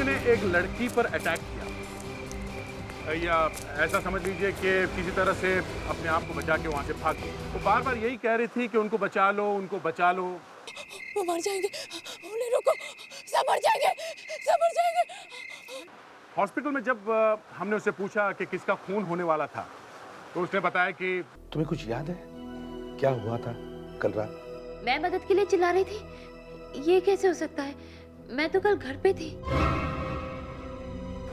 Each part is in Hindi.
किसी ने एक लड़की पर अटैक किया, या ऐसा समझ लीजिए कि किसी तरह से अपने आप को बचा के वहां से भाग गई। वो बार बार यही कह रही थी कि उनको बचा लो, उनको बचा लो। वो मर जाएंगे, उन्हें रोको, सब मर जाएंगे, सब मर जाएंगे। हॉस्पिटल में जब हमने उससे पूछा कि किसका खून होने वाला था, तो उसने बताया कि तुम्हें कुछ याद है क्या हुआ था कल रात? मैं मदद के लिए चिल्ला रही थी, ये कैसे हो सकता है? मैं तो कल घर पे थी।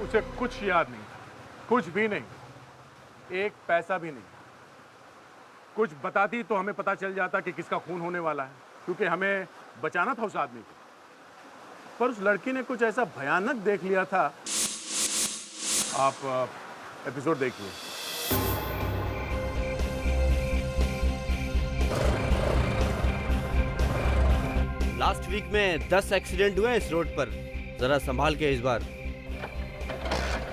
उसे कुछ याद नहीं था, कुछ भी नहीं, एक पैसा भी नहीं। कुछ बताती तो हमें पता चल जाता कि किसका खून होने वाला है, क्योंकि हमें बचाना था उस आदमी को। पर उस लड़की ने कुछ ऐसा भयानक देख लिया था। आप एपिसोड देखिए। लास्ट वीक में 10 एक्सीडेंट हुए इस रोड पर, जरा संभाल के इस बार।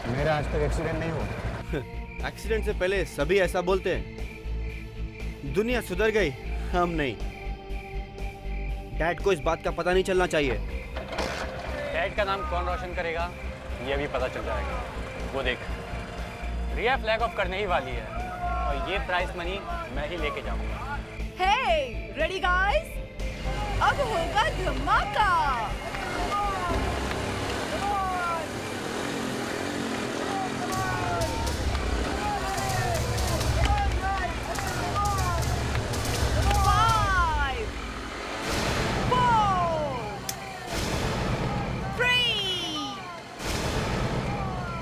मेरा आज तक एक्सीडेंट नहीं हुआ। एक्सीडेंट से पहले सभी ऐसा बोलते हैं। दुनिया सुधर गई, हम नहीं। डैड को इस बात का पता नहीं चलना चाहिए। डैड का नाम कौन रोशन करेगा ये भी पता चल जाएगा। वो देख, रिया फ्लैग ऑफ करने ही वाली है और ये प्राइस मनी मैं ही लेके जाऊंगा। Hey, ready guys? अब होगा धमाका। Five, four, three,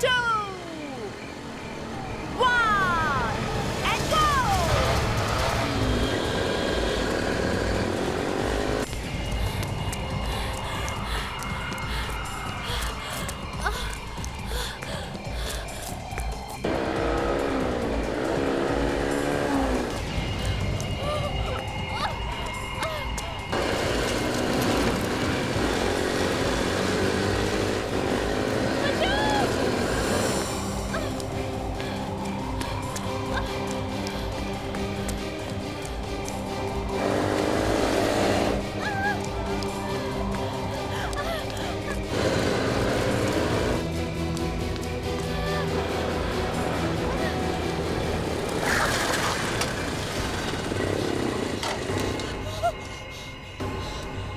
two, one, and go!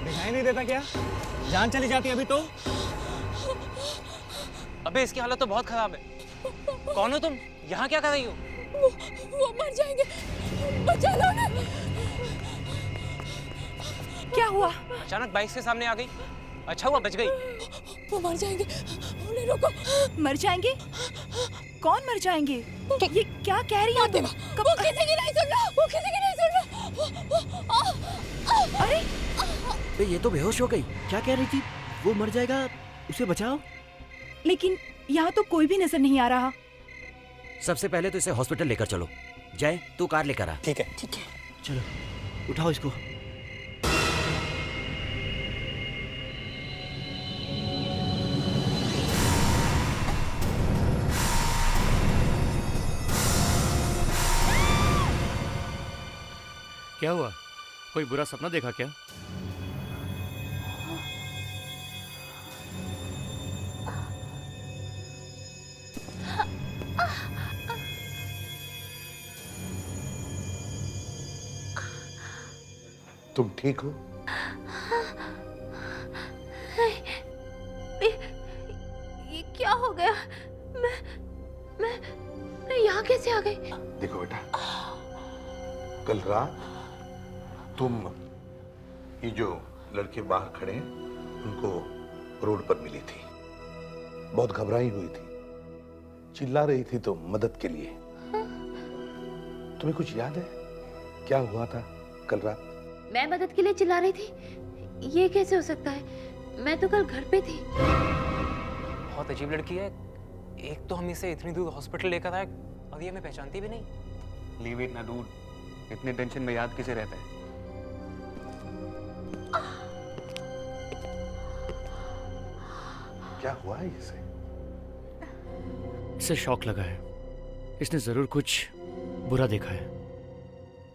दिखाई नहीं देता क्या? जान चली जाती अभी तो। अबे इसकी हालत तो बहुत खराब है। कौन हो तुम? यहाँ क्या कर रही हो? वो मर जाएंगे, बचा लो ना। क्या हुआ? अचानक बाइक से सामने आ गई। अच्छा हुआ बच गई। वो मर जाएंगे, उन्हें रोको। मर जाएंगे? कौन मर जाएंगे? ये क्या कह रही हो तुम? वो किसी की नहीं सुन रहा, वो किसी की नहीं सुन रहा। अरे ये तो बेहोश हो गई। क्या कह रही थी? वो मर जाएगा, उसे बचाओ। लेकिन यहाँ तो कोई भी नजर नहीं आ रहा। सबसे पहले तो इसे हॉस्पिटल लेकर चलो। जय, तू कार लेकर आ। ठीक है। ठीक है। चलो, उठाओ इसको। क्या हुआ? कोई बुरा सपना देखा क्या? तुम ठीक हो? ये क्या हो गया? मैं यहाँ कैसे आ गई? देखो बेटा, कल रात तुम ये जो लड़के बाहर खड़े हैं उनको रोड पर मिली थी। बहुत घबराई हुई थी, चिल्ला रही थी तो मदद के लिए। तुम्हें कुछ याद है क्या हुआ था कल रात? मैं मदद के लिए चिल्ला रही थी, ये कैसे हो सकता है? मैं तो कल घर पे थी। बहुत अजीब लड़की है। एक तो हम इसे इतनी दूर हॉस्पिटल लेकर आए और ये हमें पहचानती भी नहीं। लीव इट ना डूड, इतने टेंशन में याद किसे रहता है? क्या हुआ है इसे? इसे शॉक लगा है। इसने जरूर कुछ बुरा देखा है,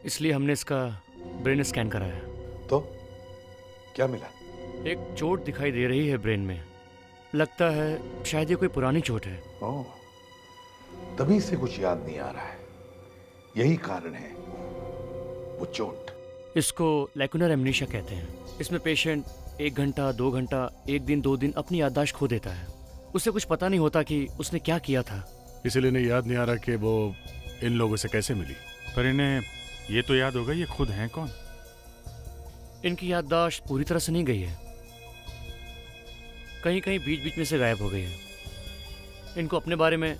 इसलिए हमने इसका ब्रेन स्कैन कराया। तो क्या मिला? एक चोट दिखाई दे रही है ब्रेन में, लगता है शायद ये कोई पुरानी चोट है। ओह, तभी से कुछ याद नहीं आ रहा है। यही कारण है वो चोट। इसको लैकुनर एमनीशिया कहते हैं। इसमें पेशेंट 1 घंटा 2 घंटा 1 दिन 2 दिन अपनी याददाश्त खो देता है। उसे कुछ पता नहीं होता कि उसने क्या किया था। इसलिए इन्हें याद नहीं आ रहा कि वो इन लोगों से कैसे मिली। पर इन्हें ये तो याद होगा ये खुद हैं कौन। इनकी याददाश्त पूरी तरह से नहीं गई है, कहीं कहीं बीच बीच में से गायब हो गई है। इनको अपने बारे में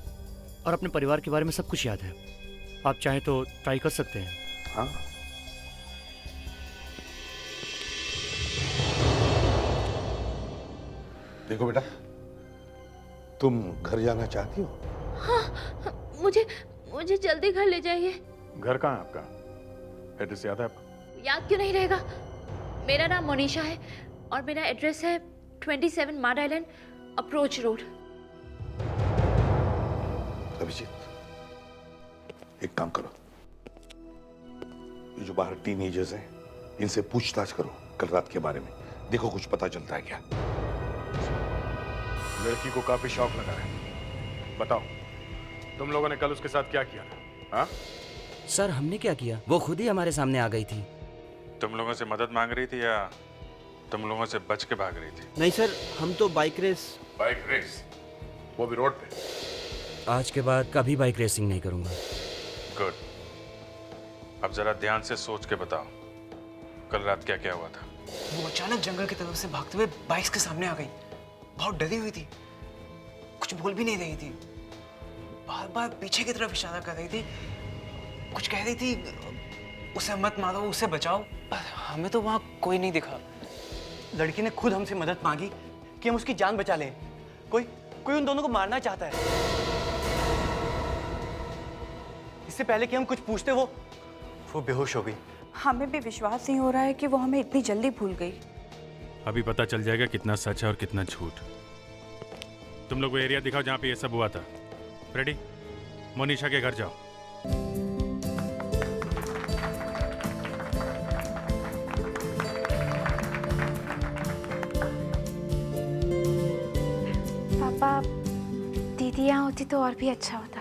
और अपने परिवार के बारे में सब कुछ याद है। आप चाहें तो ट्राई कर सकते हैं। हाँ, देखो बेटा, तुम घर जाना चाहती हो? हाँ, मुझे जल्दी घर ले जाइए। घर कहाँ है आपका? एड्रेस याद है आपको? याद क्यों नहीं रहेगा? मेरा नाम मोनिशा है और मेरा एड्रेस है 27 माड आइलैंड अप्रोच रोड। अभिजीत, एक काम करो, ये जो बाहर टीनेजर्स हैं इनसे पूछताछ करो कल रात के बारे में। देखो कुछ पता चलता है क्या। लड़की को काफी शौक लगा है। बताओ, तुम लोगों ने कल उसके साथ क्या किया था? हाँ? सर हमने क्या किया, वो खुद ही हमारे सामने आ गई थी। तुम लोगों से मदद मांग रही थी या तुम लोगों से बच के भाग रही थी? नहीं सर, हम तो बाइक रेस। Bike race? वो भी रोड पे? आज के बाद कभी बाइक रेसिंग नहीं करूंगा। गुड। अब जरा ध्यान से सोच के बताओ कल रात क्या क्या हुआ था। वो अचानक जंगल की तरफ से भागते हुए बाइक के सामने आ गई। बहुत डरी हुई थी, कुछ बोल भी नहीं रही थी, बार बार पीछे की तरफ इशारा कर रही थी, कुछ कह रही थी उसे मत मारो, उसे बचाओ। हमें तो वहां कोई नहीं दिखा। लड़की ने खुद हमसे मदद मांगी कि हम उसकी जान बचा लें। कोई उन दोनों को मारना चाहता है। इससे पहले कि हम कुछ पूछते वो बेहोश हो गई। हमें भी विश्वास नहीं हो रहा है कि वो हमें इतनी जल्दी भूल गई। अभी पता चल जाएगा कितना सच है और कितना झूठ। तुम लोग वो एरिया दिखाओ जहाँ पे ये सब हुआ था। रेडी? मोनिशा के घर जाओ। पापा, दीदी यहाँ होती तो और भी अच्छा होता।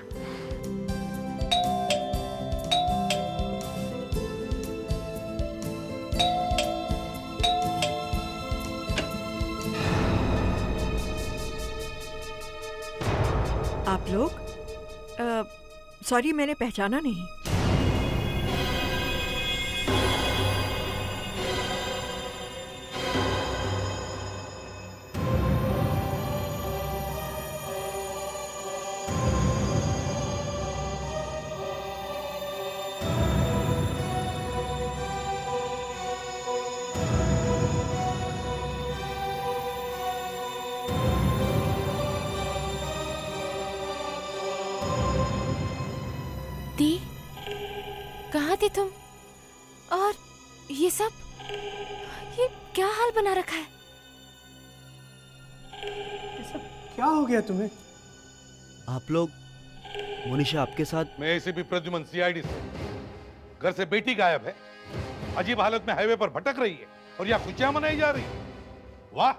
आप लोग? सॉरी, मैंने पहचाना नहीं। दी, कहाँ थी तुम? और ये सब, ये क्या हाल बना रखा है? ये सब क्या हो गया तुम्हें? आप लोग, मोनिशा आपके साथ? मैं एसीपी प्रद्युमन, सीआईडी से। घर से बेटी गायब है, अजीब हालत में हाईवे पर भटक रही है और यहाँ खुशियां मनाई जा रही है। वाह!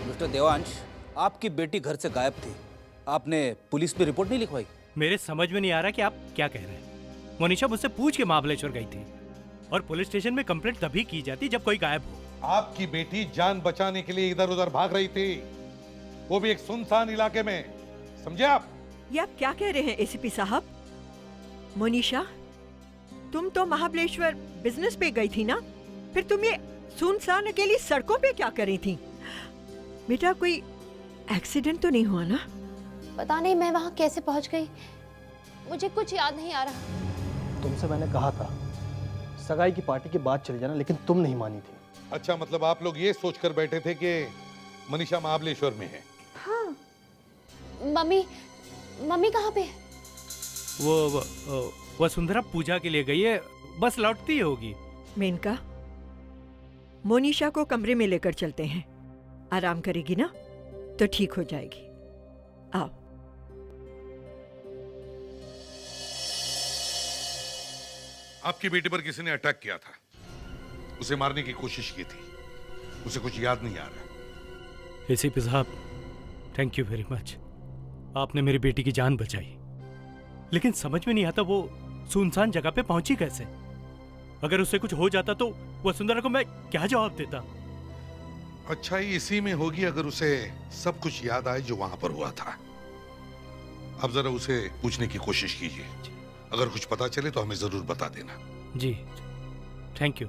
मिस्टर देवांश, आपकी बेटी घर से गायब थी, आपने पुलिस पे रिपोर्ट नहीं लिखवाई? मेरे समझ में नहीं आ रहा कि आप क्या कह रहे हैं। मोनिशा मुझसे पूछ के महाबलेश्वर गई थी और पुलिस स्टेशन में कंप्लेंट तभी की जाती जब कोई गायब हो। आपकी बेटी जान बचाने के लिए इधर उधर भाग रही थी, वो भी एक सुनसान इलाके में, समझे आप? ये आप क्या कह रहे हैं एसीपी साहब? मोनिशा, तुम तो महाबलेश्वर बिजनेस पे गई थी ना, फिर तुम ये सुनसान अकेली सड़कों पे क्या कर रही थी? बेटा कोई एक्सीडेंट तो नहीं हुआ ना? पता नहीं मैं वहाँ कैसे पहुँच गई, मुझे कुछ याद नहीं आ रहा। तुमसे मैंने कहा था सगाई की पार्टी के बाद चले जाना, लेकिन तुम नहीं मानी थी। अच्छा, मतलब आप लोग ये सोचकर बैठे थे कि मनीषा महाबलेश्वर में है? हाँ। मम्मी कहाँ पे? वो वसुंधरा पूजा के लिए गई है, बस लौटती होगी। मेनका, मोनिशा को कमरे में लेकर चलते हैं, आराम करेगी ना तो ठीक हो जाएगी। आओ। आपकी बेटी पर किसी ने अटैक किया था, उसे मारने की कोशिश की थी, उसे कुछ याद नहीं आ रहा। एसीपी साहब, थैंक यू वेरी मच। आपने मेरी बेटी की जान बचाई, लेकिन समझ में नहीं आता वो सुनसान जगह पे पहुंची कैसे। अगर उससे कुछ हो जाता तो वसुंधरा को मैं क्या जवाब देता। अच्छाई इसी में होगी अगर उसे सब कुछ याद आए जो वहां पर हुआ था। अब जरा उसे पूछने की कोशिश कीजिए, अगर कुछ पता चले तो हमें जरूर बता देना। जी थैंक यू।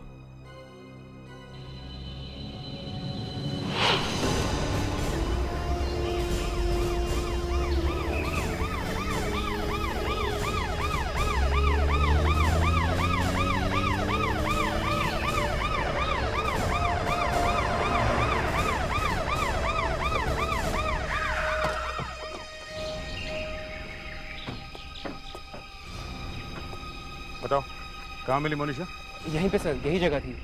बताओ कहाँ मिली मोनिशा? यहीं पे सर, यही जगह थी।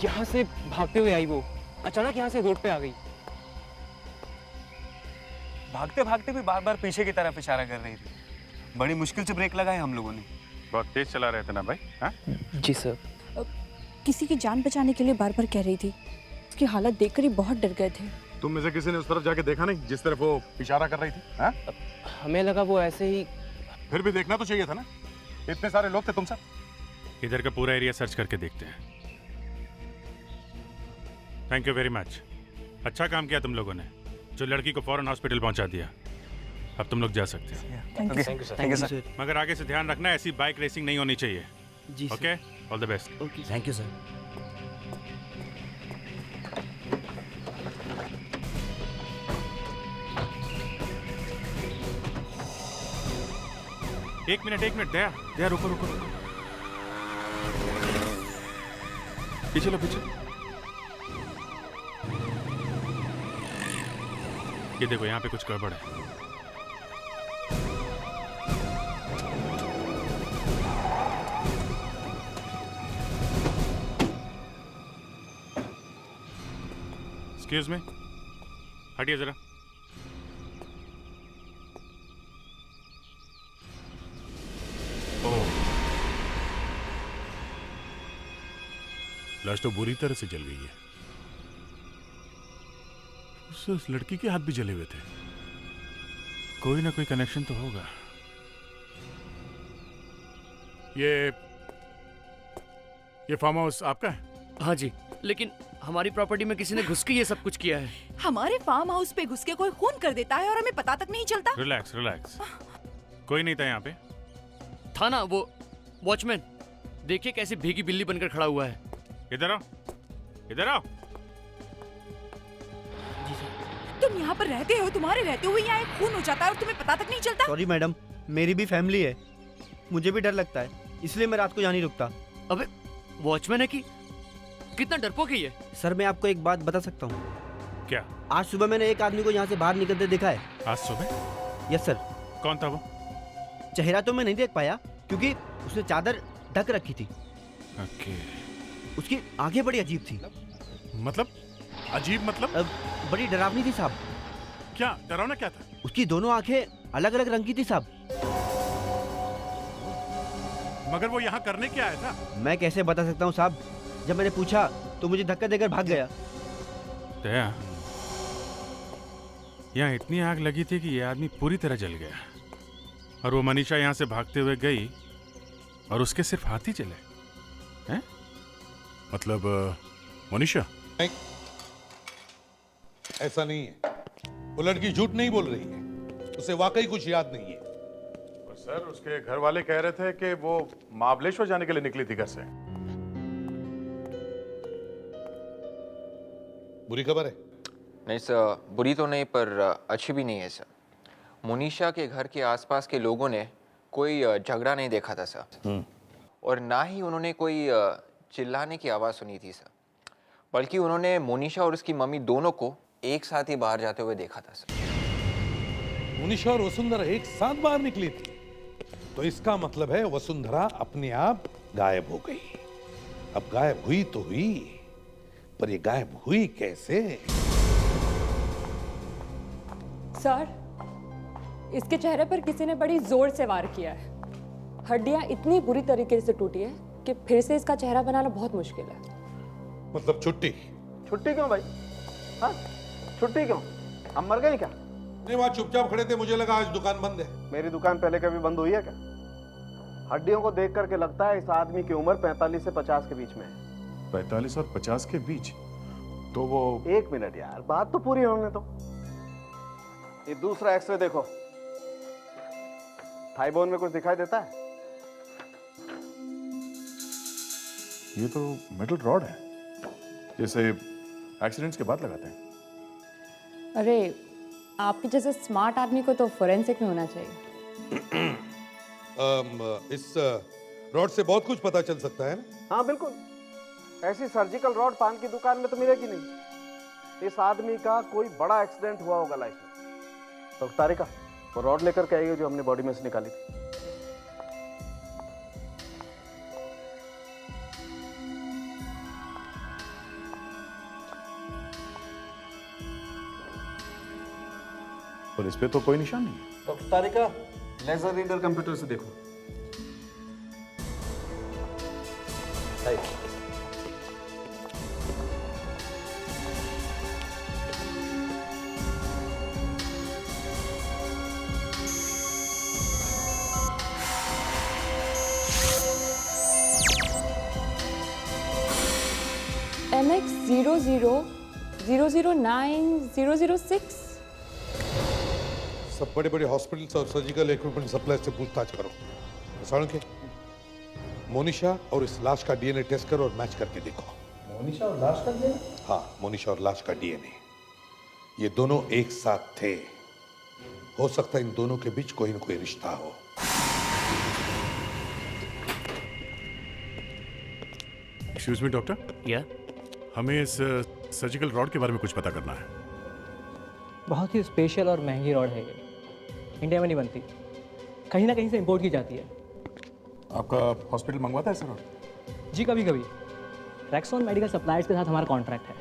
यहाँ से भागते हुए आई वो, अचानक यहाँ से रोड पे आ गई। भागते भागते भी बार बार पीछे की तरफ इशारा कर रही थी। बड़ी मुश्किल से ब्रेक लगाए हम लोगों ने। बहुत तेज चला रहे थे ना भाई? हाँ? जी सर। किसी की जान बचाने के लिए बार बार कह रही थी। उसकी हालत देखकर ही बहुत डर गए थे। तुम में से किसी ने उस तरफ जाके देखा नहीं जिस तरफ वो इशारा कर रही थी? हाँ? हमें लगा वो ऐसे ही। फिर भी देखना तो चाहिए था ना, इतने सारे लोग थे तुम सब। इधर का पूरा एरिया सर्च करके देखते हैं। Thank you very much. अच्छा काम किया तुम लोगों ने, जो लड़की को फौरन हॉस्पिटल पहुंचा दिया। अब तुम लोग जा सकते हो। Thank you sir. मगर आगे से ध्यान रखना, ऐसी बाइक रेसिंग नहीं होनी चाहिए। जी okay, all the best. Okay thank you sir. एक मिनट दया दया, रुको रुको रुको, पीछे लो पीछे। ये देखो यहाँ पे कुछ गड़बड़ है। एक्सक्यूज मी, हटिए जरा। लाश तो बुरी तरह से जल गई है। उस लड़की के हाथ भी जले हुए थे। कोई ना कोई कनेक्शन तो होगा। ये फार्म हाउस आपका है? हाँ जी, लेकिन हमारी प्रॉपर्टी में किसी ने घुस के ये सब कुछ किया है। हमारे फार्म हाउस पे घुस के कोई खून कर देता है और हमें पता तक नहीं चलता। रिलैक्स रिलैक्स, कोई नहीं था यहाँ पे। था ना वो वॉचमैन, देखिए कैसे भीगी बिल्ली बनकर खड़ा हुआ है। इधर आओ, इधर आओ। तुम यहाँ पर रहते हो, तुम्हारे रहते हुए यहाँ एक खून हो जाता है और तुम्हें पता तक नहीं चलता। सॉरी मैडम, मेरी भी फैमिली है, मुझे भी डर लगता है, इसलिए मैं रात को यहाँ नहीं रुकता। अबे वॉचमैन है कि कितना डरपोक है ये। सर मैं आपको एक बात बता सकता हूँ? क्या? आज सुबह मैंने एक आदमी को यहाँ से बाहर निकलते देखा है। आज सुबह? Yes sir. कौन था वो? चेहरा तो मैं नहीं देख पाया क्योंकि उसने चादर ढक रखी थी। ओके। उसकी आंखें बड़ी अजीब थी। मतलब? अजीब मतलब? बड़ी डरावनी थी साहब। क्या डरावना क्या था? उसकी दोनों आंखें अलग अलग रंग की थी साहब। मगर वो यहाँ करने क्या आया था? मैं कैसे बता सकता हूँ साहब, जब मैंने पूछा तो मुझे धक्का देकर भाग गया। दया, यहाँ इतनी आग लगी थी कि ये आदमी पूरी तरह जल गया, और वो मनीषा यहाँ से भागते हुए गई और उसके सिर्फ हाथ ही जले हैं? मतलब मनीषा? नहीं, ऐसा नहीं है। वो लड़की झूठ नहीं बोल रही है, उसे वाकई कुछ याद नहीं है। सर उसके घर वाले कह रहे थे कि वो महाबलेश्वर जाने के लिए निकली थी घर से। बुरी खबर है? नहीं सर, बुरी तो नहीं पर अच्छी भी नहीं है सर। मोनिशा के घर के आसपास के लोगों ने कोई झगड़ा नहीं देखा था सर, और ना ही उन्होंने कोई चिल्लाने की आवाज़ सुनी थी सर, बल्कि उन्होंने मोनिशा और उसकी मम्मी दोनों को एक साथ ही बाहर जाते हुए देखा था सर। मोनिशा और वसुंधरा एक साथ बाहर निकली थी, तो इसका मतलब है वसुंधरा अपने आप गायब हो गई। अब गायब हुई तो हुई, पर ये गायब हुई कैसे? सर, इसके चेहरे पर किसी ने बड़ी जोर से वार किया है। हड्डियां इतनी बुरी तरीके से टूटी है कि फिर से इसका चेहरा बनाना बहुत मुश्किल है। मतलब छुट्टी? छुट्टी क्यों भाई? हाँ, छुट्टी क्यों? हम मर गए क्या? नहीं, वहां चुपचाप खड़े थे, मुझे लगा आज दुकान बंद है। मेरी दुकान पहले कभी बंद हुई है क्या? हड्डियों को देख करके लगता है इस आदमी की उम्र 45 से 50 के बीच में है। 45 और 50 के बीच? तो वो 1 मिनट यार, बात तो पूरी होने दो। ये दूसरा एक्सरे देखो, थाई बोन में कुछ दिखाई देता है? ये तो मेटल रॉड है, जैसे एक्सीडेंट्स के बाद लगाते हैं। अरे आपके जैसे स्मार्ट आदमी को तो फोरेंसिक में होना चाहिए। इस रॉड से बहुत कुछ पता चल सकता है ना? हाँ बिल्कुल, ऐसी सर्जिकल रॉड पान की दुकान में तो मिलेगी नहीं। इस आदमी का कोई बड़ा एक्सीडेंट हुआ होगा लाइफ में। तो तारिका, वो रॉड लेकर के आई हो जो हमने बॉडी में से निकाली थी। और इस पे तो कोई निशान नहीं है। डॉक्टर तारिका, लेजर रीडर कंप्यूटर से देखो। MX 00009006। सब बड़े बड़े हॉस्पिटल्स और सर्जिकल इक्विपमेंट सप्लाई से पूछताछ करो। के मोनिशा और इस लाश का डीएनए टेस्ट करो और मैच करके देखो। मोनिशा और लाश का डीएनए? हाँ, मोनिशा और लाश का डीएनए। ये दोनों एक साथ थे। हो सकता है इन दोनों के बीच कोई न कोई रिश्ता हो। Excuse me doctor. या हमें इस सर्जिकल रॉड के बारे में कुछ पता करना है। बहुत ही स्पेशल और महंगी रॉड है ये, इंडिया में नहीं बनती, कहीं ना कहीं से इंपोर्ट की जाती है। आपका हॉस्पिटल मंगवाता है सर? जी कभी कभी। रैक्सॉन मेडिकल सप्लायर्स के साथ हमारा कॉन्ट्रैक्ट है।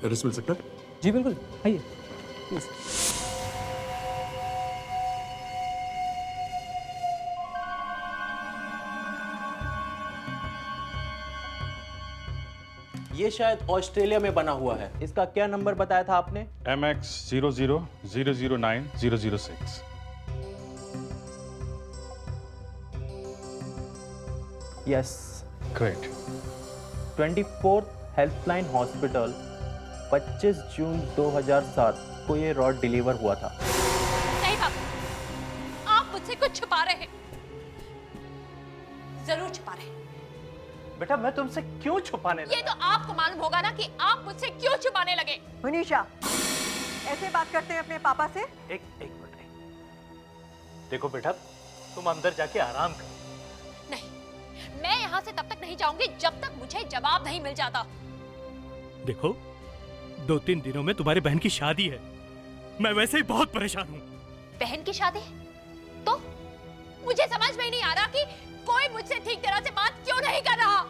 एड्रेस मिल सकता है? जी बिल्कुल, आइए प्लीज। ये शायद ऑस्ट्रेलिया में बना हुआ है। इसका क्या नंबर बताया था आपने? MX 00009006। Yes, great. 24th helpline hospital, 25 जून 2007 को ये रॉड डिलीवर हुआ था। नहीं बाबू, आप मुझसे कुछ छुपा रहे हैं, जरूर छुपा रहे हैं। बेटा मैं तुमसे क्यों छुपाने लगा? ये तो आपको मालूम होगा ना कि आप मुझसे क्यों छुपाने लगे। मनीषा, ऐसे बात करते हैं अपने पापा से? एक मिनट। देखो बेटा, तुम अंदर जाके आराम करो। नहीं, मैं यहाँ से तब तक नहीं जाऊंगी जब तक मुझे जवाब नहीं मिल जाता। देखो, 2-3 दिनों में तुम्हारी बहन की शादी है। मैं वैसे ही बहुत परेशान हूँ। बहन की शादी? तो मुझे समझ में ही नहीं आ रहा कि कोई मुझसे ठीक तरह से बात क्यों नहीं कर रहा।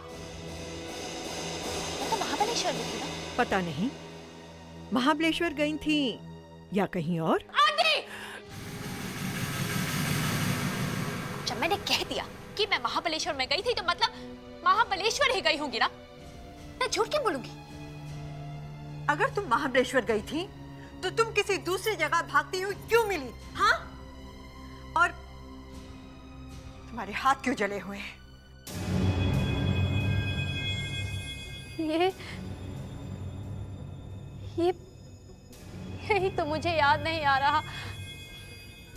मैं तो महाबलेश्वर में थी ना। पता नहीं, महाबलेश्वर गई थी या कहीं और? आंटी! जब मैंने कह दिया कि मैं महाबलेश्वर में गई थी तो मतलब महाबलेश्वर ही गई होंगी ना। मैं झूठ क्यों बोलूंगी? अगर तुम महाबलेश्वर गई थी तो तुम किसी दूसरी जगह भागती हुई क्यों मिली? हाँ? और तुम्हारे हाथ क्यों जले हुए हैं? यही तो मुझे याद नहीं आ रहा,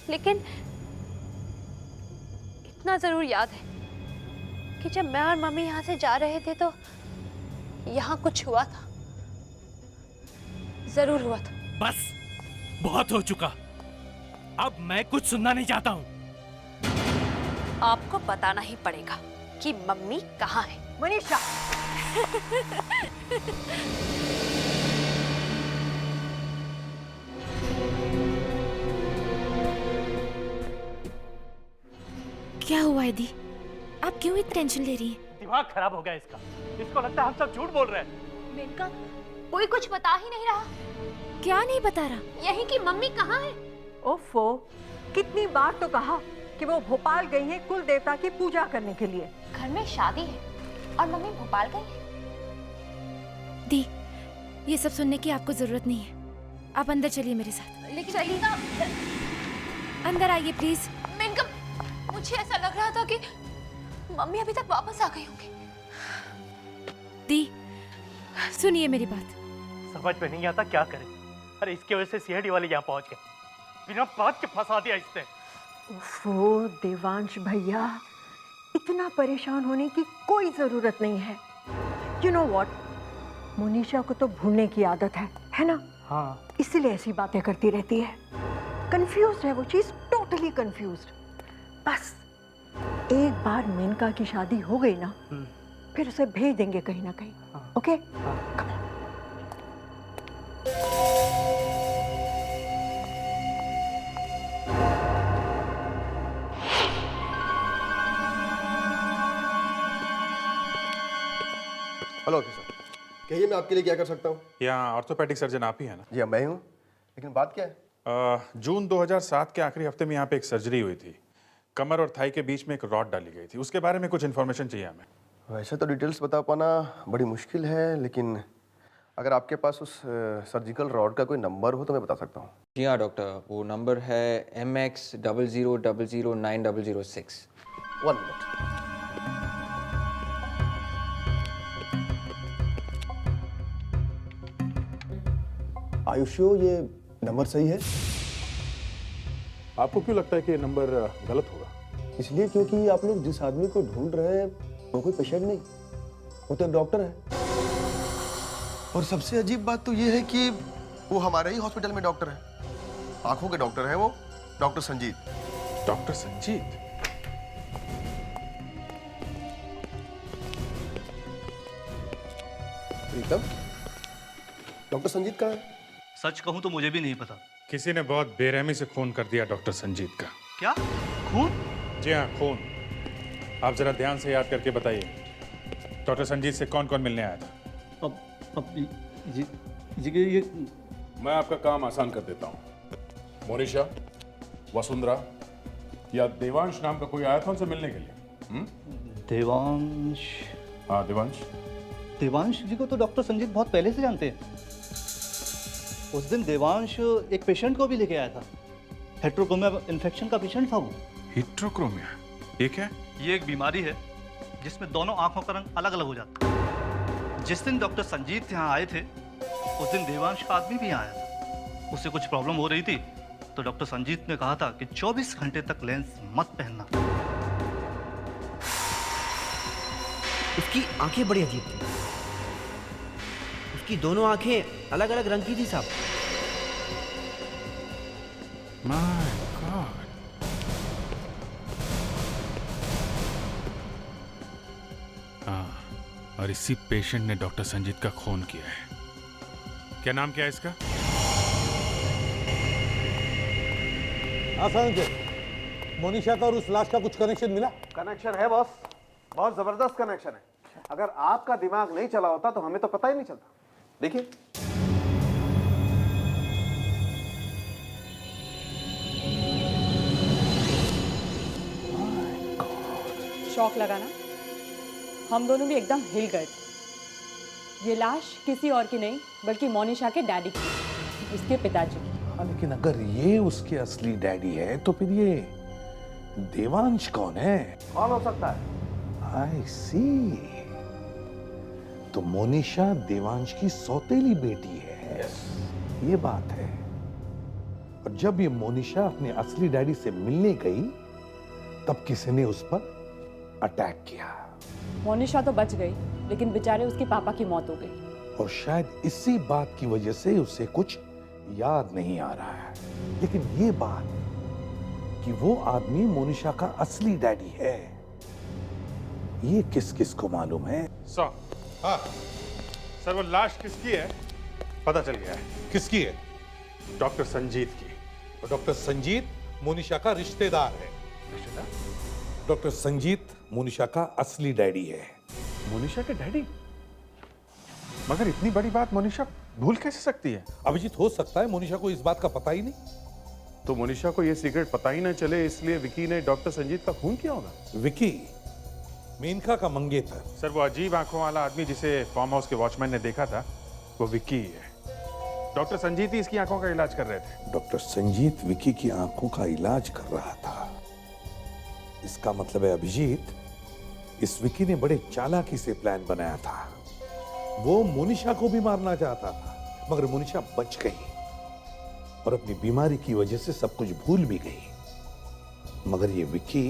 लेकिन इतना जरूर याद है कि जब मैं और मम्मी यहाँ से जा रहे थे तो यहाँ कुछ हुआ था, जरूर हुआ था। बस, बहुत हो चुका। अब मैं कुछ सुनना नहीं चाहता हूँ। आपको बताना ही पड़ेगा कि मम्मी कहाँ है। मनीषा! क्या हुआ दीदी? आप क्यों इतनी टेंशन ले रही हैं? दिमाग खराब हो गया इसका। इसको लगता है हम सब झूठ बोल रहे हैं। मेनका, कोई कुछ बता ही नहीं रहा। क्या नहीं बता रहा? यही कि मम्मी कहाँ है। ओफो, कितनी बार तो कहा कि वो भोपाल गई हैं कुल देवता की पूजा करने के लिए। घर में शादी है और मम्मी भोपाल गई है। दी, ये सब सुनने की आपको जरूरत नहीं है। आप अंदर चलिए मेरे साथ। लेकिन चलिए अंदर आइए प्लीज। मेनका, मुझे ऐसा लग रहा था कि मम्मी अभी तक वापस आ गई होंगी। दी सुनिए मेरी बात। समझ में नहीं आता क्या करें। अरे इसकी वजह से सीआईडी वाले यहाँ पहुंच गए, बिना बात के फंसा दिया इसने। वो देवांश भैया, इतना परेशान होने की कोई जरूरत नहीं है। यू नो व्हाट, मोनिशा को तो भूलने की आदत है ना? हाँ। इसीलिए ऐसी बातें करती रहती है। कंफ्यूज्ड है वो, शी इज टोटली कंफ्यूज्ड। बस एक बार मेनका की शादी हो गई ना, फिर उसे भेज देंगे कहीं ना कहीं। ओके? हेलो ऑफिसर, कहिए मैं आपके लिए क्या कर सकता हूँ? यहाँ ऑर्थोपेडिक सर्जन आप ही है ना? जी हाँ, मैं हूँ। लेकिन बात क्या है? जून 2007 के आखिरी हफ्ते में यहाँ पे एक सर्जरी हुई थी। कमर और थाई के बीच में एक रॉड डाली गई थी। उसके बारे में कुछ इन्फॉर्मेशन चाहिए हमें। वैसे तो डिटेल्स बता पाना बड़ी मुश्किल है, लेकिन अगर आपके पास उस सर्जिकल रॉड का कोई नंबर हो तो मैं बता सकता हूँ। जी हाँ डॉक्टर, वो नंबर है MX00009006। 1 मिनट। आयुष्यो, ये नंबर सही है? आपको क्यों लगता है कि ये नंबर गलत होगा? इसलिए क्योंकि आप लोग जिस आदमी को ढूंढ रहे हैं वो कोई पेशेंट नहीं, वो तो एक डॉक्टर है। और सबसे अजीब बात तो ये है कि वो हमारे ही हॉस्पिटल में डॉक्टर है। आंखों के डॉक्टर है वो, डॉक्टर संजीत। डॉक्टर संजीत? प्रीतम, डॉक्टर संजीत कहाँ है? सच कहूं तो मुझे भी नहीं पता। किसी ने बहुत बेरहमी से खून कर दिया डॉक्टर संजीत का। क्या खून? जी हाँ, खून। आप जरा ध्यान से याद करके बताइए, डॉक्टर संजीत से कौन कौन मिलने आया था? अब ये मैं आपका काम आसान कर देता हूँ। मोनिशा, वसुंधरा या देवांश नाम का कोई आया था उनसे मिलने के लिए? देवांश? हाँ, देवांश। देवांश जी को तो डॉक्टर संजीत बहुत पहले से जानते हैं। उस दिन देवांश एक पेशेंट को भी लेके आया था। हेट्रोक्रोमिया इन्फेक्शन का पेशेंट था वो। हेट्रोक्रोमिया? ये क्या? ये एक बीमारी है जिसमें दोनों आंखों का रंग अलग अलग हो जाता है। जिस दिन डॉक्टर संजीत यहाँ आए थे, उस दिन देवांश का आदमी भी यहाँ आया था। उसे कुछ प्रॉब्लम हो रही थी, तो डॉक्टर संजीत ने कहा था कि 24 घंटे तक लेंस मत पहनना। उसकी आंखें बड़ी अजीब थी। उसकी दोनों आंखें अलग अलग रंग की थी साहब। My God. हाँ, और इसी पेशेंट ने डॉक्टर संजीत का खून किया है। क्या नाम क्या है इसका? संजय, मोनिशा का और उस लाश का कुछ कनेक्शन मिला? कनेक्शन है बॉस, बहुत जबरदस्त कनेक्शन है। अगर आपका दिमाग नहीं चला होता तो हमें तो पता ही नहीं चलता। देखिए, शौक लगा ना? हम दोनों भी एकदम हिल गए थे। ये लाश किसी और की नहीं बल्कि मोनिशा के डैडी की, इसके पिताजी की। हाँ, लेकिन अगर ये उसके असली डैडी है तो फिर ये देवांश कौन है? कौन हो सकता है? आई सी, तो मोनिशा देवांश की सौतेली बेटी है। ये बात है। और जब ये मोनिशा अपने असली डैडी से मिलने गई, तब किसी ने उस पर अटैक किया। मोनिशा तो बच गई, लेकिन बेचारे उसके पापा की मौत हो गई। और शायद इसी बात की वजह से उसे कुछ याद नहीं आ रहा है। लेकिन ये बात कि वो आदमी मोनिशा का असली डैडी है, ये किस किस को मालूम है? हाँ सर, वो लाश किसकी है पता चल गया है। किसकी है? डॉक्टर संजीत की। और डॉक्टर संजीत मोनिशा का रिश्तेदार है। डॉक्टर संजीत मोनिशा का असली डैडी है। मोनिशा के डैडी? मगर इतनी बड़ी बात मोनिशा भूल कैसे सकती है? अभिजीत, हो सकता है मोनिशा को इस बात का पता ही नहीं। तो मोनिशा को यह सीक्रेट पता ही ना चले, इसलिए विकी ने डॉक्टर संजीत का खून किया होगा। विकी मेनका का मंगेतर। सर, वो अजीब आंखों वाला आदमी जिसे फार्म हाउस के वॉचमैन ने देखा था, वो विक्की ही है। डॉक्टर संजीत ही इसकी आंखों का इलाज कर रहे थे। डॉक्टर संजीत विकी की आंखों का इलाज कर रहा था। इसका मतलब है अभिजीत, इस विकी ने बड़े चालाकी से प्लान बनाया था। वो मोनिशा को भी मारना चाहता था, मगर मोनिशा बच गई और अपनी बीमारी की वजह से सब कुछ भूल भी गई। मगर ये विकी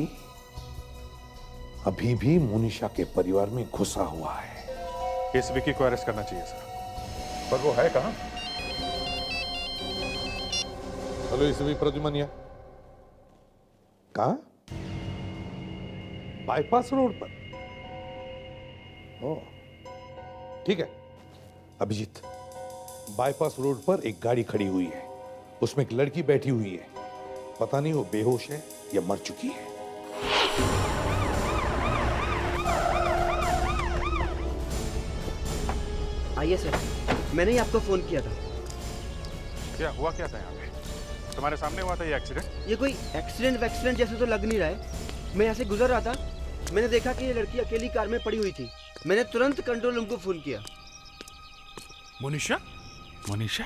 अभी भी मोनिशा के परिवार में घुसा हुआ है। इस विकी को अरेस्ट करना चाहिए सर। पर वो है कहां? हेलो, इसे भी प्रद्युमन कहा? बाईपास रोड पर। ओ, ठीक है अभिजीत, बाईपास रोड पर एक गाड़ी खड़ी हुई है, उसमें एक लड़की बैठी हुई है। पता नहीं वो बेहोश है या मर चुकी है। आइए सर, मैंने ही आपको फोन किया था। क्या हुआ क्या था यहाँ पे? तुम्हारे सामने हुआ था ये एक्सीडेंट? ये कोई एक्सीडेंट जैसे तो लग नहीं रहा है। मैं यहाँ से गुजर रहा था, मैंने देखा कि ये लड़की अकेली कार में पड़ी हुई थी। मैंने तुरंत कंट्रोल रूम को फोन किया। मोनिशा? मोनिशा?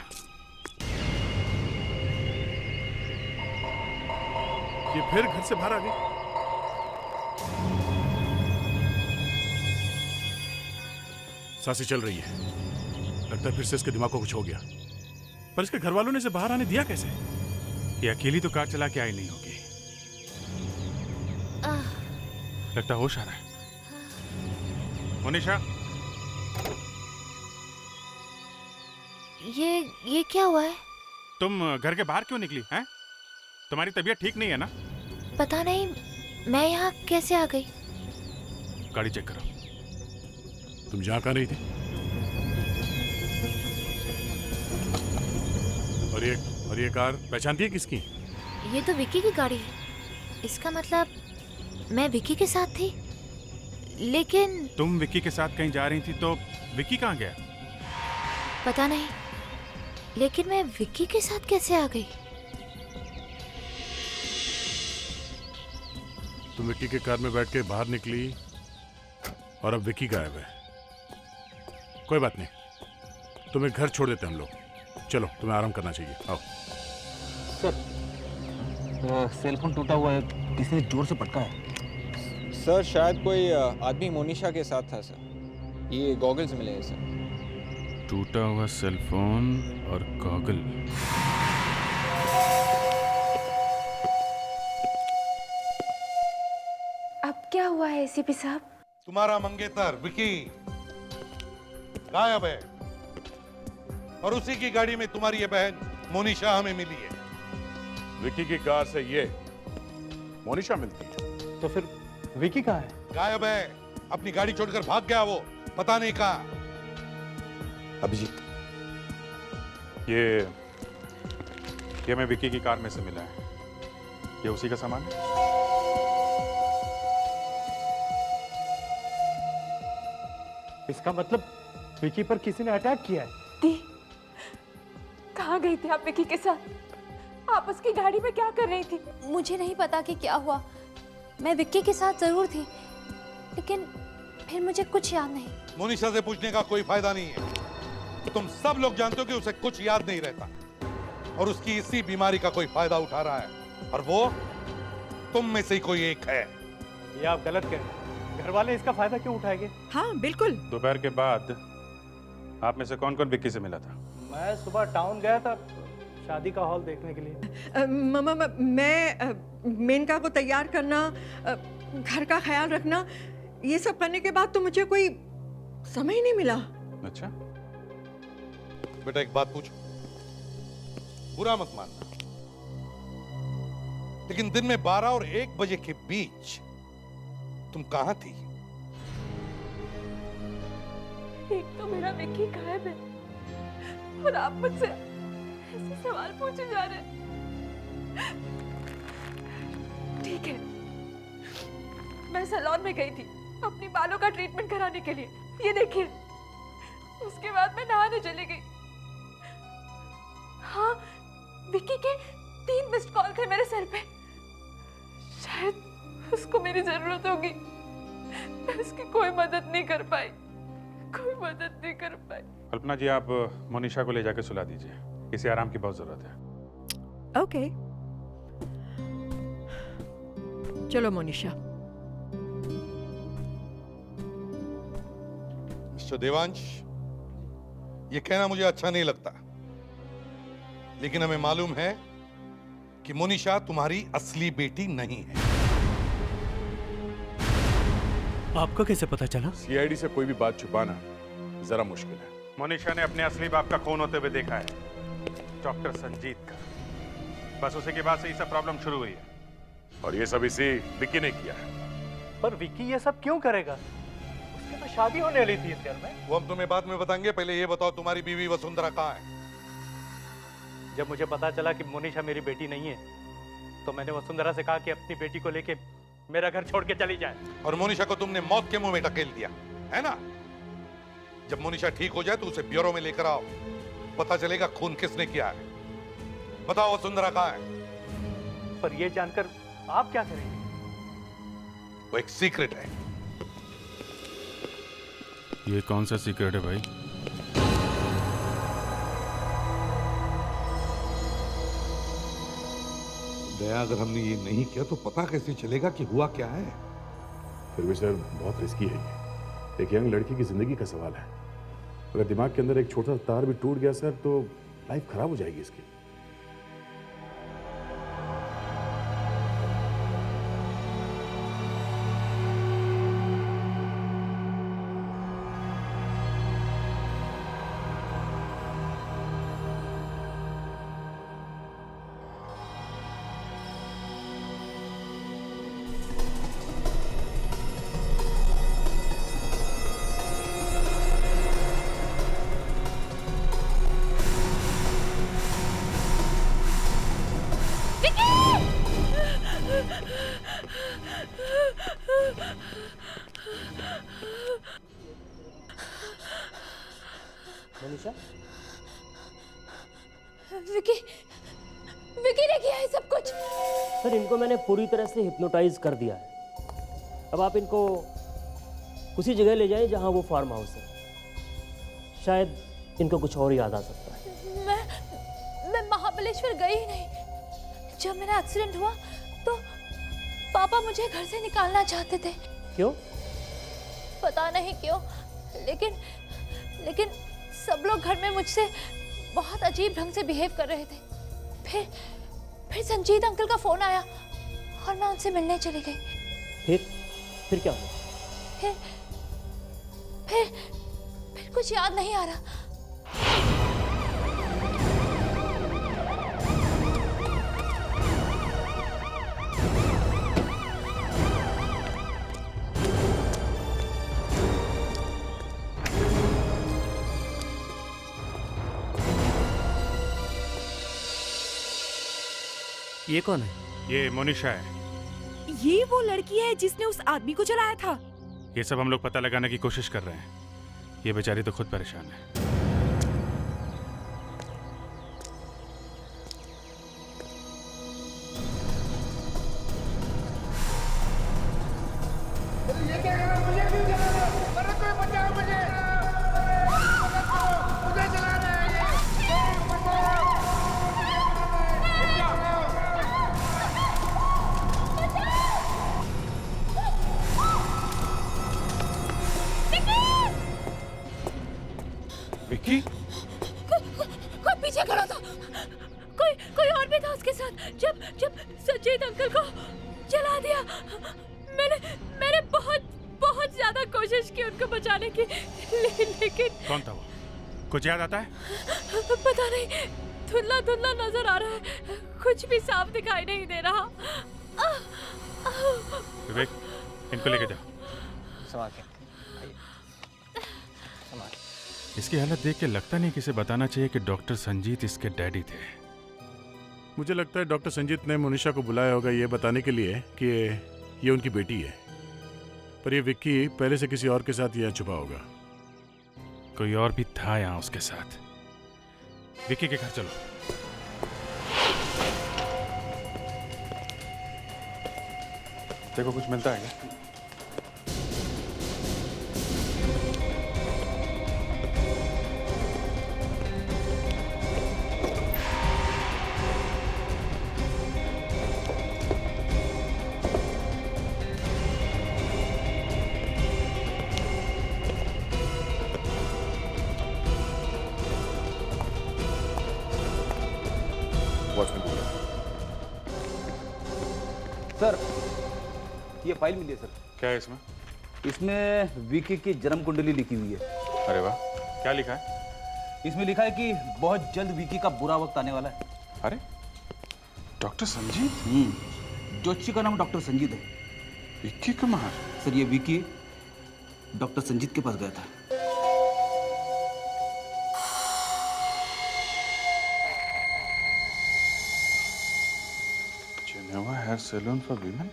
ये फिर घर से बाहर आ गई? सांसें चल रही है, लगता है फिर से इसके दिमाग को कुछ हो गया। पर इसके घर वालों ने इसे बाहर आने दिया कैसे? ये अकेली तो कार चला के आई नहीं होगी। लगता होश आ रहा है। मोनिशा, ये क्या हुआ है? तुम घर के बाहर क्यों निकली हैं? तुम्हारी तबीयत ठीक नहीं है ना? पता नहीं, मैं यहाँ कैसे आ गई? गाड़ी चेक करो। तुम जहाँ कहाँ रही थी? और ये कार पहचानती है किसकी? ये तो विक्की की गाड़ी है। इसका मतलब मैं विक्की के साथ थी। लेकिन तुम विक्की के साथ कहीं जा रही थी तो विक्की कहाँ गया? पता नहीं, लेकिन मैं विक्की के साथ कैसे आ गई? तुम विक्की के कार में बैठ के बाहर निकली और अब विक्की गायब है। कोई बात नहीं, तुम्हें घर छोड़ देते हम लोग। चलो, तुम्हें आराम करना चाहिए। आओ। सर, सेल फोन टूटा हुआ है, किसी ने जोर से पटका है। सर शायद कोई आदमी मोनिशा के साथ था सर। ये गॉगल्स मिले हैं सर। टूटा हुआ सेल फोन और गॉगल। अब क्या हुआ है एसीपी साहब? तुम्हारा मंगेतर विकी गायब है और उसी की गाड़ी में तुम्हारी ये बहन मोनिशा हमें मिली है। विकी की कार से ये मोनिशा मिलती है। तो फिर विकी कहाँ है? गायब है, अपनी गाड़ी छोड़कर भाग गया वो, पता नहीं कहाँ। अभिजीत, ये मैं विकी की कार में से मिला है। ये उसी का सामान है? इसका मतलब विकी पर किसी ने अटैक किया है। दी, कहाँ गई थी आप विकी के साथ? आप उसकी गाड़ी में क्या कर रही थी? मुझे नहीं पता कि क्या हुआ। मैं विक्की के साथ जरूर थी, लेकिन फिर मुझे कुछ याद नहीं। मोनिशा से पूछने का कोई फायदा नहीं है। तुम सब लोग जानते हो कि उसे कुछ याद नहीं रहता और उसकी इसी बीमारी का कोई फायदा उठा रहा है, और वो तुम में से ही कोई एक है। ये आप गलत कह रहे हैं। घर वाले इसका फायदा क्यों उठाएंगे? हाँ बिल्कुल। दोपहर के बाद आप में से कौन कौन विक्की से मिला था? मैं सुबह टाउन गया था शादी का हॉल देखने के लिए। मैं मेनका को तैयार करना, घर का ख्याल रखना, ये सब करने के बाद तो मुझे कोई समय ही नहीं मिला। अच्छा बेटा, एक बात पूछो, बुरा मत मानना, लेकिन दिन में 12 और 1 बजे के बीच तुम कहां थी? एक तो मेरा विक्की गायब है और आप मुझसे ऐसे सवाल पूछे जा रहे हैं। ठीक है, मैं सैलून में गई थी अपनी बालों का ट्रीटमेंट कराने के लिए। ये देखिए, उसके बाद मैं नहाने चली गई। हाँ, विक्की के 3 मिस्ड कॉल थे मेरे सेल पे। शायद उसको मेरी जरूरत होगी, मैं उसकी कोई मदद नहीं कर पाई। कोई मदद नहीं कर पाई। कल्पना जी, आप मोनिशा को ले जाके सुला दीजिए, इसे आराम की बहुत जरूरत है। ओके, चलो मोनिशा। मिस्टर देवांश, ये कहना मुझे अच्छा नहीं लगता, लेकिन हमें मालूम है कि मोनिशा तुम्हारी असली बेटी नहीं है। आपको कैसे पता चला? सीआईडी से कोई भी बात छुपाना जरा मुश्किल है। मोनिशा ने अपने असली बाप का खून होते हुए देखा है, डॉक्टर संजीत का। बस उसी के बाद से ये सब प्रॉब्लम शुरू हुई है। और ये सब इसी विक्की ने किया है। पर विक्की ये सब क्यों करेगा? उसकी तो शादी होने वाली थी इस घर में। वो हम तुम्हें बाद में बताएंगे, पहले ये बताओ तुम्हारी बीवी वसुंधरा कहाँ है? जब मुझे पता चला कि मोनिशा मेरी बेटी नहीं है, तो मैंने वसुंधरा से कहा कि अपनी बेटी को लेके मेरा घर छोड़ के चली जाए। और मोनिशा को तुमने मौत के मुंह में ढकेल दिया, है ना? जब मोनिशा ठीक हो जाए तो उसे ब्यूरो में लेकर आओ, पता चलेगा खून किसने किया है। बताओ वसुंधरा कहाँ है? पर ये जानकर आप क्या करेंगे? वो एक सीक्रेट है। ये कौन सा सीक्रेट है भाई? दया, अगर हमने ये नहीं किया तो पता कैसे चलेगा कि हुआ क्या है? फिर भी सर बहुत रिस्की है ये। एक यंग लड़की की जिंदगी का सवाल है। अगर दिमाग के अंदर एक छोटा सा तार भी टूट गया सर, तो लाइफ खराब हो जाएगी इसकी। मोनिशा, विकी, विकी ने किया है सब कुछ। सर इनको मैंने पूरी तरह से हिप्नोटाइज कर दिया है। अब आप इनको उसी जगह ले जाएं जहां वो फार्म हाउस है। शायद इनको कुछ और याद आ सकता है। मैं महाबलेश्वर गई ही नहीं। जब मेरा एक्सीडेंट हुआ तो पापा मुझे घर से निकालना चाहते थे। क्यों? पता नहीं क्यों, लेकिन सब लोग घर में मुझसे बहुत अजीब ढंग से बिहेव कर रहे थे। फिर संजीत अंकल का फोन आया और मैं उनसे मिलने चली गई। फिर क्या हुआ? फिर कुछ याद नहीं आ रहा। ये कौन है? ये मोनिशा है। ये वो लड़की है जिसने उस आदमी को जलाया था। ये सब हम लोग पता लगाने की कोशिश कर रहे हैं। ये बेचारी तो खुद परेशान है। विक्की? कोई पीछे खड़ा था। कोई और भी था उसके साथ। जब संजीत अंकल को जला दिया, मैंने बहुत ज्यादा कोशिश की उनको बचाने की, लेकिन कौन था वो? कुछ याद आता है? पता नहीं, धुंधला नजर आ रहा है। कुछ भी साफ दिखाई नहीं दे रहा। विवेक, इनको लेके जाओ। संभाल के। इसकी हालत देख के लगता नहीं कि इसे बताना चाहिए कि डॉक्टर संजीत इसके डैडी थे। मुझे लगता है डॉक्टर संजीत ने मोनिशा को बुलाया होगा ये बताने के लिए कि ये उनकी बेटी है। पर ये विक्की पहले से किसी और के साथ यहाँ छुपा होगा। कोई और भी था यहाँ उसके साथ। विक्की के घर चलो। देखो कुछ मिलता है क्या? वॉचमैन को बुलाओ। सर, ये फाइल मिली है सर। क्या है इसमें? इसमें विकी की जन्म कुंडली लिखी हुई है। अरे वाह, क्या लिखा है? इसमें लिखा है कि बहुत जल्द विकी का बुरा वक्त आने वाला है। अरे, डॉक्टर संजीत? ज्योतिषी का नाम डॉक्टर संजीत है। विक्की कुमार? सर, ये विकी डॉक्टर संजीत के पास गया था। Geneva hair salon for women?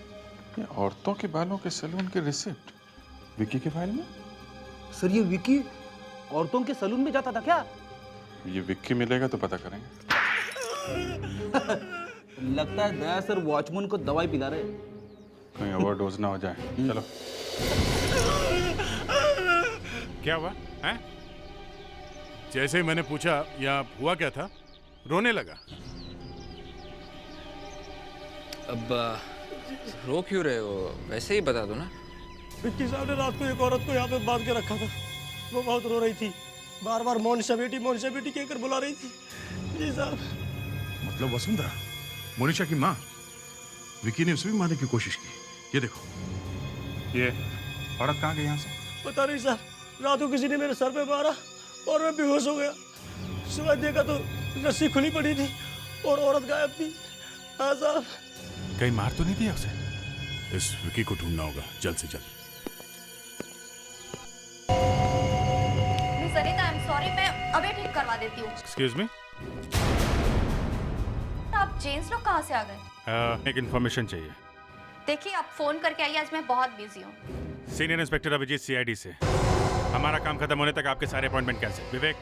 ये औरतों के बालों के सैलून की रिसिप्ट विकी की फाइल में? सर, ये विकी औरतों के सैलून में जाता था क्या? ये विक्की मिलेगा तो पता करेंगे। लगता है दया सर वॉचमैन को दवाई पिला रहे। कहीं ओवरडोज ना हो जाए। चलो। क्या हुआ है? जैसे ही मैंने पूछा या हुआ क्या था, रोने लगा। अब रो क्यों रहे हो? वैसे ही बता दो ना। विक्की साहब ने रात को एक औरत को यहाँ पे बांध के रखा था। वो बहुत रो रही थी, बार बार मोनिशा बेटी कहकर बुला रही थी। जी साहब। मतलब वसुंधरा, मोनिशा की माँ? विक्की ने उसे भी मारने की कोशिश की। ये देखो, ये औरत कहाँ गई यहाँ से? पता नहीं सर, रात को किसी ने मेरे सर पे मारा और मैं बेहोश हो गया। सुबह देखा तो रस्सी खुली पड़ी थी और औरत गायब थी। हाँ साहब। कहीं मार तो नहीं दिया उसे? इस विक्की को ढूंढना होगा जल्द से जल्द। सरिता, आई एम सॉरी, मैं अभी ठीक करवा देती हूँ। Excuse me? आप जेंट्स लोग कहाँ से आ गए? एक इन्फॉर्मेशन चाहिए। देखिए, आप फोन करके आइए, आज मैं बहुत बिजी हूँ। सीनियर इंस्पेक्टर अभिजीत, सीआईडी से। हमारा काम खत्म होने तक आपके सारे अपॉइंटमेंट कैंसिल। विवेक,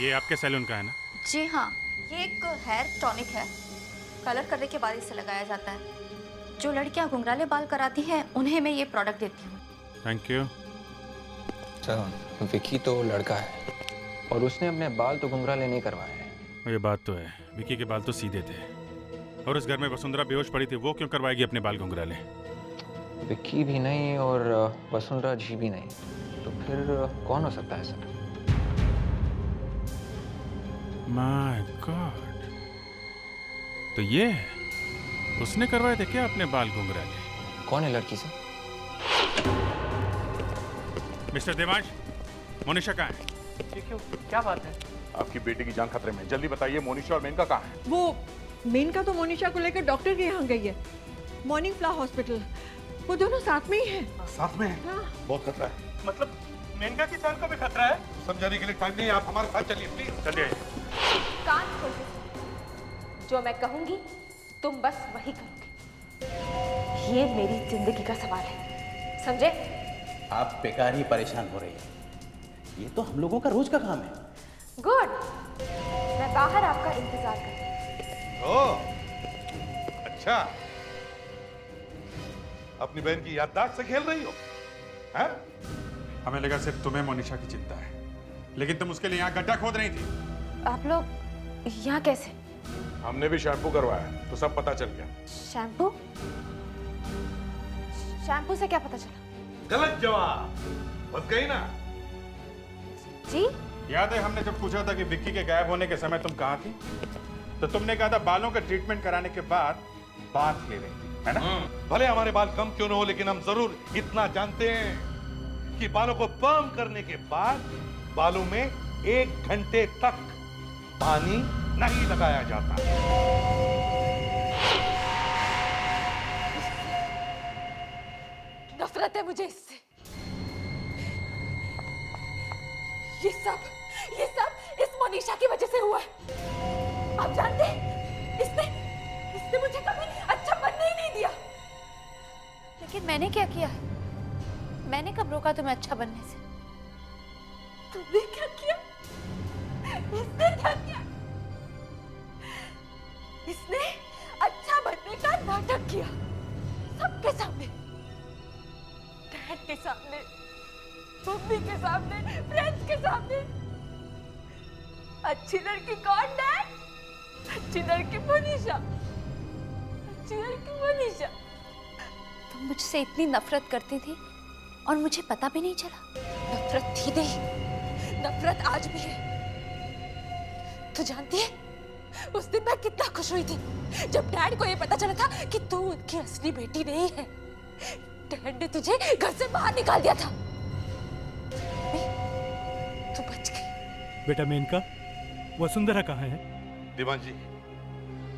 ये आपके सैलून का है ना? जी हाँ, ये एक हेयर टॉनिक है। कलर करने के बाद इसे लगाया जाता है। जो लड़कियाँ घुंघराले बाल कराती हैं, उन्हें मैं ये प्रोडक्ट देती हूँ। Thank you. विकी तो लड़का है और उसने अपने बाल तो घुंघराले नहीं करवाए हैं। ये बात तो है, विकी के बाल तो सीधे थे। और उस घर में वसुंधरा बेहोश पड़ी थी, वो क्यों करवाएगी अपने बाल घुंघराले? विक्की भी नहीं और वसुंधरा जी भी नहीं, तो फिर कौन हो सकता है सर? माय गॉड, तो ये उसने करवाए थे क्या अपने बाल घुंघराले? कौन है लड़की से? मिस्टर देवांश, मोनिशा कहाँ है? ये क्यों? क्या बात है? आपकी बेटी की जान खतरे में, जल्दी बताइए मोनिशा और मेनका कहाँ है? वो मेनका तो मोनिशा को लेकर डॉक्टर के यहाँ गई है, मॉर्निंग फ्लावर हॉस्पिटल। वो दोनों साथ में ही हैं। साथ में है? हाँ। बहुत खतरा है। मतलब मेनका की जान को भी खतरा है? समझाने के लिए टाइम नहीं है, आप हमारे साथ चलिए प्लीज। चलिए। कान खोल के सुनो। जो मैं कहूंगी तुम बस वही करोगे। ये मेरी जिंदगी का सवाल है, समझे? आप बेकार ही परेशान हो रही हैं। ये तो हम लोगों का रोज का काम है। गुड, मैं बाहर आपका इंतजार कर रही हूँ। ओह, अच्छा, अपनी बहन की याददाश्त से खेल रही हो? हैं? हमें लगा सिर्फ तुम्हें मोनिशा की चिंता है, लेकिन तुम उसके लिए यहाँ गड्ढा खोद रही थी। आप लोग यहाँ कैसे? हमने भी शैम्पू करवाया तो सब पता चल गया। शैम्पू? शैम्पू से क्या पता चला? गलत जवाब, बच गई ना? जी? याद है हमने जब पूछा था कि विक्की के गायब होने के समय तुम कहाँ थी, तो तुमने कहा था बालों का ट्रीटमेंट कराने के बाद बात ले रही थी, है ना? भले हमारे बाल कम क्यों न हो, लेकिन हम जरूर इतना जानते हैं कि बालों को पर्म करने के बाद बालों में 1 घंटे तक पानी नहीं लगाया जाता। नफरत है मुझे इससे। ये सब इस मोनिशा की वजह से हुआ है। आप जानते हैं, इसने मुझे कभी अच्छा बनने ही नहीं दिया। लेकिन मैंने क्या किया? मैंने कब रोका तुम्हें अच्छा बनने से? तुमने क्या किया? इसने क्या किया? इसने अच्छा बनने का नाटक किया, सबके सामने, डैड के सामने, मम्मी के सामने, फ्रेंड्स के सामने। अच्छी लड़की कौन डैड? अच्छी लड़की मोनिशा, अच्छी लड़की मोनिशा। तुम मुझसे इतनी नफरत करती थी और मुझे पता भी नहीं चला। नफरत थी नहीं, नफरत आज भी है। तू जानती है उस दिन मैं कितना खुश हुई थी जब डैड को ये पता चला था कि तू उनकी असली बेटी नहीं है। डैड ने तुझे घर से बाहर निकाल दिया था। तू बच गई। बेटा मेनका, वसुंधरा कहाँ है? दीवान जी,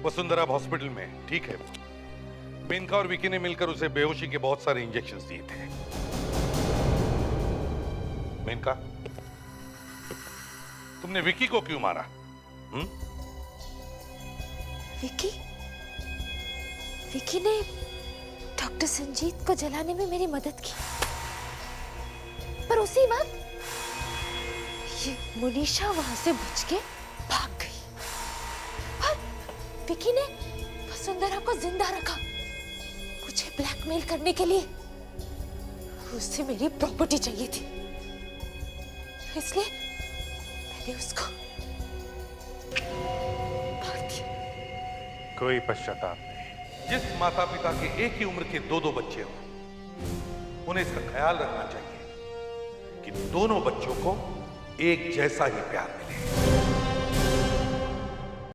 वसुंधरा अब हॉस्पिटल में है, ठीक है। मेनका और विकी ने मिलकर उसे बेहोशी के बहुत सारे इंजेक्शंस दिए थे। मेनका, तुमने विकी को क्यों मारा? विकी ने डॉक्टर संजीत को जलाने में मेरी मदद की, पर उसी वक्त ये मोनिशा वहां से बच के भाग गई और विकी ने वसुंधरा को जिंदा रखा मुझे ब्लैकमेल करने के लिए। उससे मेरी प्रॉपर्टी चाहिए थी, इसलिए मैंने उसको मार दिया। कोई पश्चाताप नहीं। जिस माता पिता के एक ही उम्र के दो बच्चे हो, उन्हें इसका ख्याल रखना चाहिए कि दोनों बच्चों को एक जैसा ही प्यार मिले।